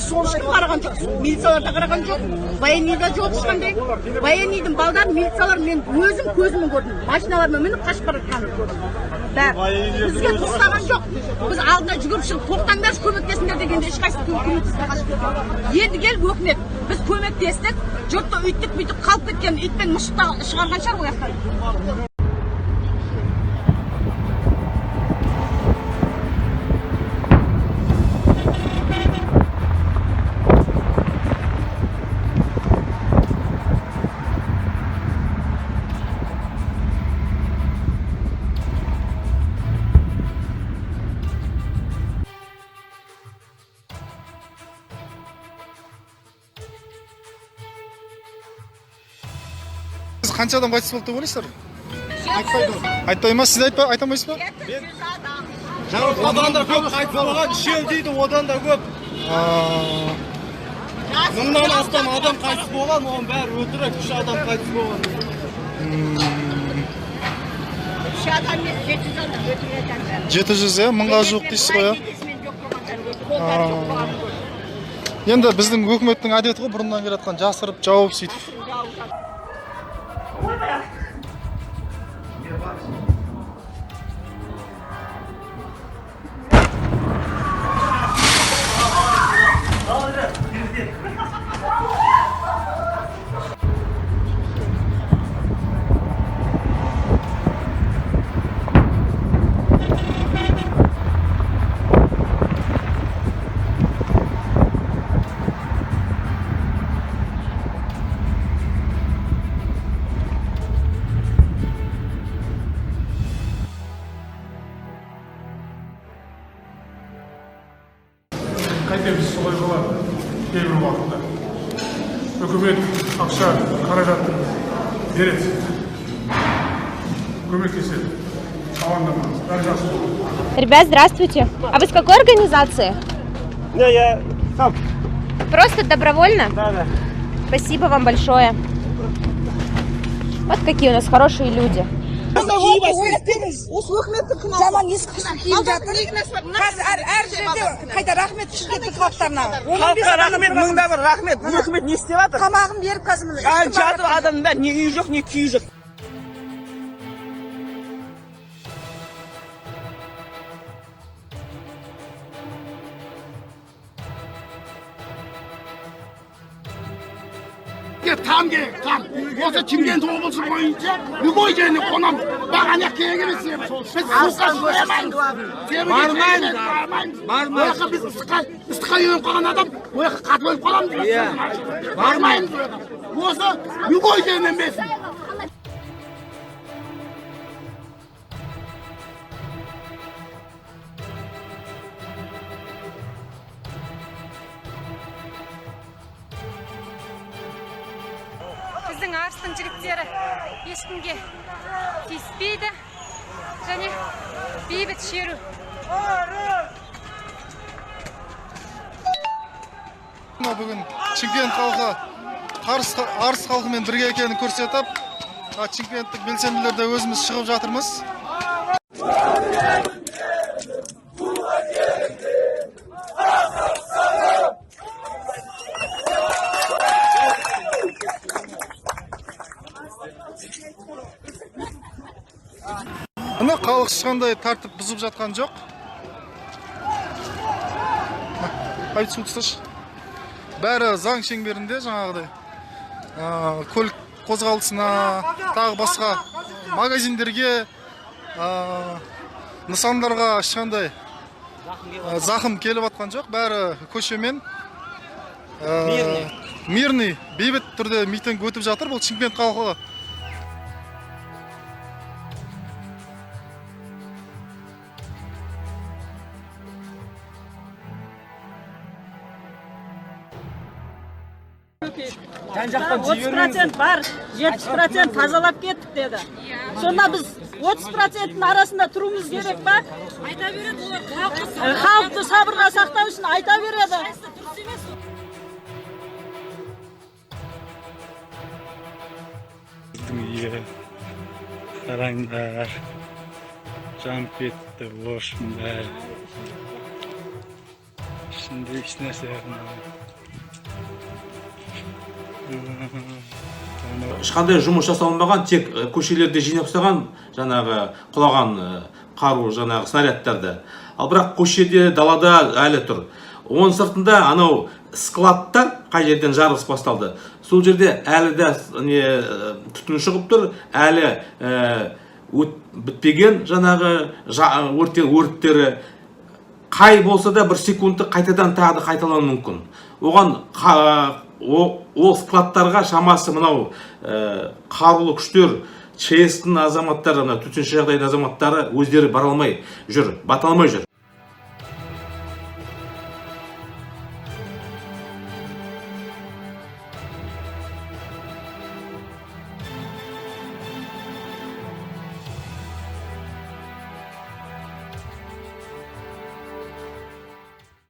сонша қараған жоқ, милицияларда қараған жоқ, военныйда жоқ ешқандай. Военныйдың балдарын милициялар мен өзім көзіммен көрдім. Машиналармен мініп қашып бара жатқанын көрдім. Бізге тоқтаған жоқ. Біз алдына жүгіріп шығып тоқтаңдаршы, көмектесіңдер дегенде ешқайсысы көмектеспей қашып кетті. Енді келіп өкімет, біз көмектестік, жұртты үйттік бүйтіп қалып кеткен итпен мұшықта шығарған шығар ол жақтан. Қанша адам қайтыс болды деп ойлайсыздар? Айтпай ма? Сіз айта алмайсыз ба? Одан да көп қайтыс болған, үшеу дейді, одан да көп. Мыңнан астам адам қайтыс болған, оған бәрі өтірік, 3 адам қайтыс болған. 3 адам емес, 700 адам өтірік. 700, мыңға жуық дейсіз ғой, Енді біздің өкіметтің әдеті ғой, бұрыннан келатқан жасырып, жауып сөйтіп. Қайтеміз солай болады кейбір уақытта. Үкімет ақша, қаражатты береді. Көмектеседі. Алаңдамаңыз, бәрі жақсы болады. Ребят, здравствуйте. А вы с какой организации? Я сам. Просто добровольно? Да. Спасибо вам большое. Вот какие у нас хорошие люди. Осы өкіметтің кінәсі. Жаман ескіш киіп жатыр. Қазір әр жерде қайта рахмет шымкенттің халықтарына. Халыққа рахмет, мыңда бір рахмет. Бұл өкімет не істеп жатыр? Тамағын беріп қазір Жатыр адамның бәрі не үйі жоқ, не күйі жоқ. Там керек, там. Осы Шымкент облысы бойынша любой жеріне қонамыз. Бағана керек емес. Біз суыққа шығамаймыз. Бармаймыз. Ояққа біз ыстыққа үйреніп қалған адам, ояққа қатып өліп қаламыз. Бармаймыз. Осы любой жерінен берсін. Біздің арыстың жігіттері ешкімге тиіспейді және бейбіт шеру. Бүгін Шымкент халқы Арыс халқымен бірге екенін көрсетіп, Шымкенттік белсенділерде өзіміз шығып жатырмыз. Мына халық ешқандай тәртіп бұзып жатқан жоқ. Қайтып сұлтысыш. Бәрі заң шеңберінде жаңағыдай. Көлік қозғалысына, тағы басқа магазиндерге, нысандарға ешқандай зақым келіп атқан жоқ. Бәрі көшемен мирный, бейбіт түрде митинг өтіп жатыр. Бұл Шымкент халқы. Жан-жақтан 30% бар, 70% тазалап кеттік деді. Сонда біз 30%-ның арасында тұруымыз керек па? Айта береді олар Халықты сабырға сақтау үшін айта береді. Қараңдар, жанып кетті, ошындар. Ішінде еш нәрсе ешқандай жұмыс жасалынбаған, тек көшелерде жинап ұстаған жаңағы құлаған қару, жаңағы снарядтарды. Ал бірақ көшеде, далада әлі тұр. Оның сыртында анау складта қай жерден жарылыс басталды. Сол жерде әлі де түтін шығып тұр, әлі бітпеген жаңағы өрттері. Қай болса да бір секундты қайтадан тағы қайталауы мүмкін. Оған ол складтарға шамасы мынау қарулы күштер, ЧС-тің азаматтары, төтенше жағдайдың азаматтары өздері бара алмай жүр, бата алмай жүр.